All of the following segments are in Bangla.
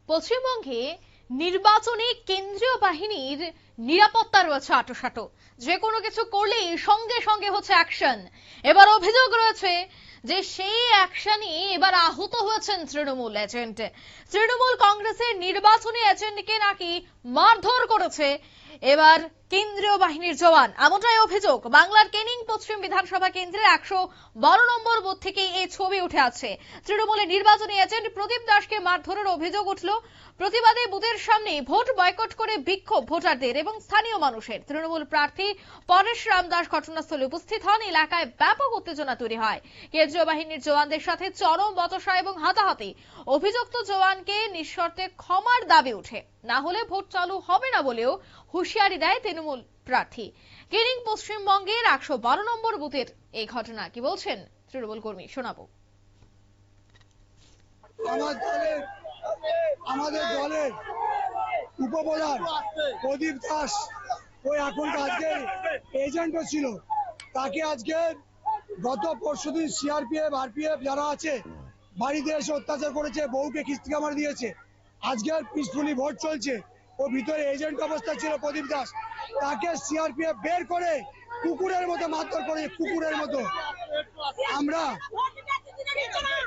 পশ্চিমবঙ্গে নির্বাচনে কেন্দ্রীয় বাহিনীর নিরাপত্তা রয়েছে আঁটোসাঁটো। যে কোনো কিছু করলেই সঙ্গে সঙ্গে হচ্ছে অ্যাকশন। এবার অভিযোগ রয়েছে যে সেই অ্যাকশনই এবার আহত হয়েছেন তৃণমূল এজেন্ট। তৃণমূল কংগ্রেসের নির্বাচনী এজেন্টকে নাকি মারধর করেছে এবার কেন্দ্রীয় বাহিনীর জওয়ান, এমনটাই অভিযোগ। বাংলার ক্যানিং পশ্চিম বিধানসভা কেন্দ্রের ১১২ নম্বর বুথ থেকে এই ছবি উঠে আছে। তৃণমূলের নির্বাচনী এজেন্ট প্রদীপ দাসকে মারধরের অভিযোগ উঠল। প্রতিবাদে বুথের সামনে ভোট বয়কট করে বিক্ষোভ ভোটারদের এবং স্থানীয় মানুষের। তৃণমূল প্রার্থী পরেশ রামদাস ঘটনাস্থলে উপস্থিত হন। এলাকায় ব্যাপক উত্তেজনা তৈরি হয়। কেন্দ্রীয় বাহিনীর জওয়ানদের সাথে চরম বচসা এবং হাতাহাতি। অভিযুক্ত জওয়ানকে নিঃশর্তে ক্ষমার দাবি ওঠে, না হলে ভোট চালু হবে না বলেও হুঁশিয়ারি দেয় তৃণমূল প্রার্থী। ক্যানিং পশ্চিমবঙ্গের ১১২ নম্বর বুথের এই ঘটনা কি বলছেন তৃণমূল কর্মী, শোনাবো। আমাদের দলের উপপ্রধান প্রদীপ দাস, ওই এখন আজকে এজেন্টও ছিল, তাকে আজকে গত পরশুদিন সিআরপিএফ আরপিএফ যারা আছে বাড়িতে এসে অত্যাচার করেছে, বউকে কিস্তি কামার দিয়েছে। আজকের পিসফুলি ভোট চলছে, ও ভিতরে এজেন্ট অবস্থা ছিল প্রদীপ দাস, তাকে সিআরপিএফ বের করে কুকুরের মতো মারধর করেছে।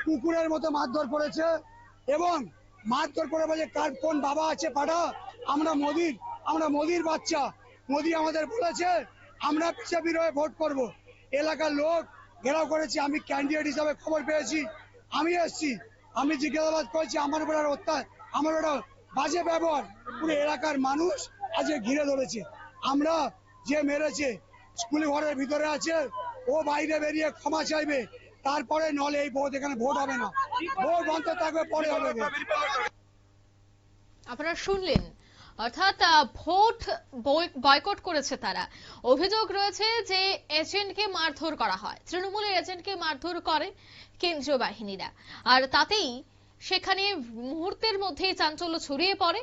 কুকুরের মতো মারধর করেছে এবং মারধর করে বলে কার কোন বাবা আছে পাঠা, আমরা মোদির বাচ্চা, মোদি আমাদের বলেছে আমরা বিজেপির হয়ে ভোট করব। এলাকার লোক ঘেরাও করেছে, আমি ক্যান্ডিডেট হিসাবে খবর পেয়েছি, আমি এসেছি, আমি জিজ্ঞাসাবাদ করেছি, আমার উপর আমার ওটা বাজে ব্যবহার পুরো এলাকার মানুষ আজকে ঘিরে ধরেছে। আমরা যে মেরেছে স্কুল ঘরের ভিতরে আছে, ও বাইরে বেরিয়ে ক্ষমা চাইবে, তারপরে নলে এই ভোট, এখানে ভোট হবে না, ভোট বন্ধ থাকবে, পরে হবে। আপনারা শুনলেন, অর্থাৎ ভোট বয়কট করেছে তারা। অভিযোগ রয়েছে যে এজেন্টকে মারধর করা হয়, তৃণমূলের এজেন্টকে মারধর করে কেন্দ্রীয় বাহিনীরা, আর তাতেই সেখানে মুহূর্তের মধ্যেই চাঞ্চল্য ছড়িয়ে পড়ে।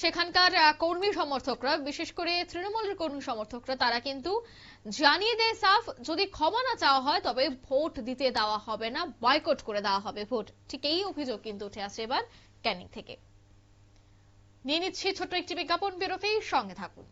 সেখানকার কর্মী সমর্থকরা, বিশেষ করে তৃণমূলের কর্মী সমর্থকরা, তারা কিন্তু জানিয়ে দেয় সাফ, যদি ক্ষমা না চাওয়া হয় তবে ভোট দিতে দেওয়া হবে না, বয়কট করে দেওয়া হবে ভোট। ঠিক এই অভিযোগ কিন্তু উঠে আসে এবার ক্যানিং থেকে। নিয়ে নিচ্ছি ছোট্ট একটি বিজ্ঞাপন বিরতি, সঙ্গে থাকুন।